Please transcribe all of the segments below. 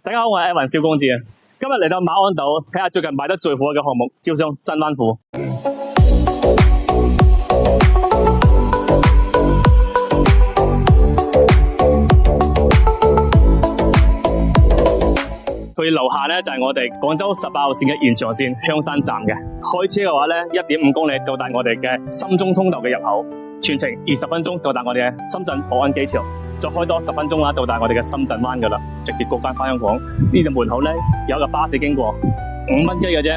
大家好，我係雲少公子啊。今日嚟到馬鞍島睇下最近賣得最火嘅項目——招商真灣湖。佢樓下咧就係我哋廣州18號線嘅延長線香山站嘅。開車嘅話咧，1.5公里到達我哋嘅深中通道嘅入口，全程20分鐘到達我哋嘅深圳寶安機場。再開多10分鐘啦，到達我哋嘅深圳灣噶啦，直接過關翻香港。呢度門口咧有一個巴士經過，5蚊雞嘅啫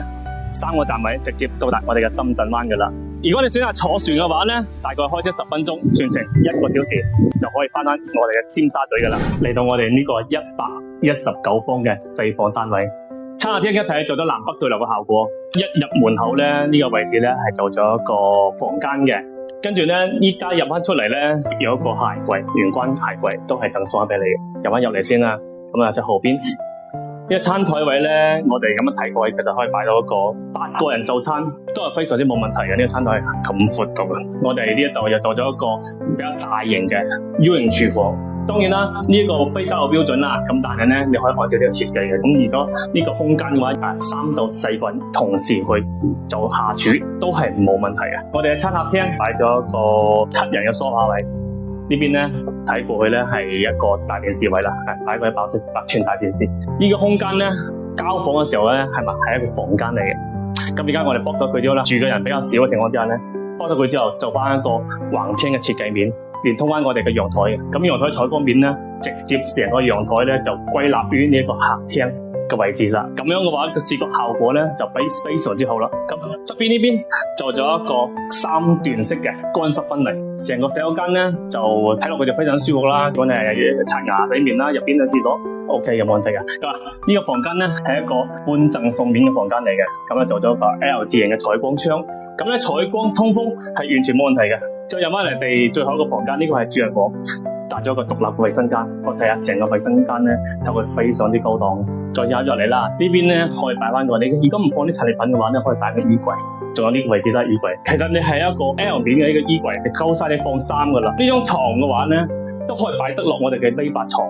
，3個站位直接到達我哋嘅深圳灣噶啦。如果你選擇坐船嘅話咧，大概開車10分鐘，全程1個小時就可以翻我哋嘅尖沙咀噶啦。嚟到我哋呢個119方嘅4房單位，餐客廳一睇做咗南北對流嘅效果。一入門口咧，呢個位置咧係做咗一個房間嘅。跟住咧，依家入翻出嚟咧，有一個鞋櫃，玄關鞋櫃都係贈送俾你嘅。入翻入嚟先啦，咁啊，就後邊呢個餐台位咧，我哋咁樣睇過，其實可以擺到一個8個人就餐，都係非常之冇問題嘅。呢個餐台係咁闊度嘅。我哋呢一度又做咗一個比較大型嘅 U 型廚房。當然啦，呢個非交嘅標準啦，咁但係咧，你可以按照呢個設計嘅。咁如果呢個空間嘅話，3到4個人同時去做下廚都係冇問題嘅。我哋嘅餐客廳擺咗一個7人嘅梳化位，呢邊咧睇過去咧係一個大電視位啦，擺個百寸大電視。呢個空間咧交房嘅時候咧係一個房間嚟嘅。咁而家我哋剝咗佢之後啦，住嘅人比較少嘅情況之下咧，剝咗佢之後做翻一個橫廳嘅設計面。連通翻我哋嘅陽台嘅，咁陽台採光面咧，直接成個陽台咧就歸納於呢一個客廳嘅位置上。咁樣嘅話，個視覺效果咧就非常之好啦。咁側邊呢邊做咗一個3段式嘅乾濕分離，成個洗手間咧就睇落去就非常舒服啦。如果你係刷牙洗面啦，入邊嘅廁所 OK 嘅冇問題嘅。咁呢個房間咧係一個半贈送面嘅房間嚟嘅，咁咧做咗個 L 字形嘅採光窗，咁咧採光通風係完全冇問題嘅。再入翻嚟地最後一個房間，呢個係主人房，搭咗一個獨立嘅衛生間。我睇下成個衛生間咧，睇佢非常之高檔。再入嚟啦，呢邊咧可以擺翻個你如果唔放啲陳列品嘅話咧，可以擺個衣櫃。仲有呢個位置都係衣櫃。其實你係一個 L 面嘅呢個衣櫃，你夠晒你放衫噶啦。呢張床嘅話咧，都可以擺得落我哋嘅呢把床。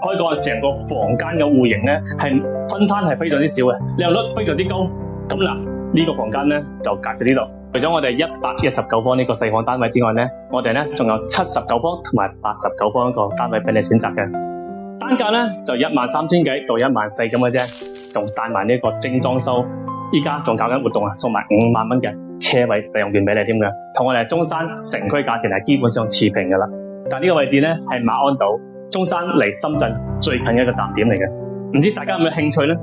可以講係成個房間嘅戶型咧，係分攤係非常之少嘅，利用率非常之高。咁嗱，呢個房間咧就介紹呢度。除咗我哋119方呢個4房單位之外咧，我哋咧仲有79方同埋89方一個單位俾你選擇嘅。單價咧就13000幾到14000咁嘅啫，仲帶埋呢個精裝修。依家仲搞緊活動啊，送埋5萬蚊嘅車位利用券俾你添嘅，同我哋中山城區價錢係基本上持平噶啦。但呢個位置咧係馬鞍島中山離深圳最近嘅一個站點嚟嘅，唔知大家有冇興趣咧？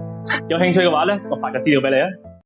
有興趣嘅話咧，我發個資料俾你啊。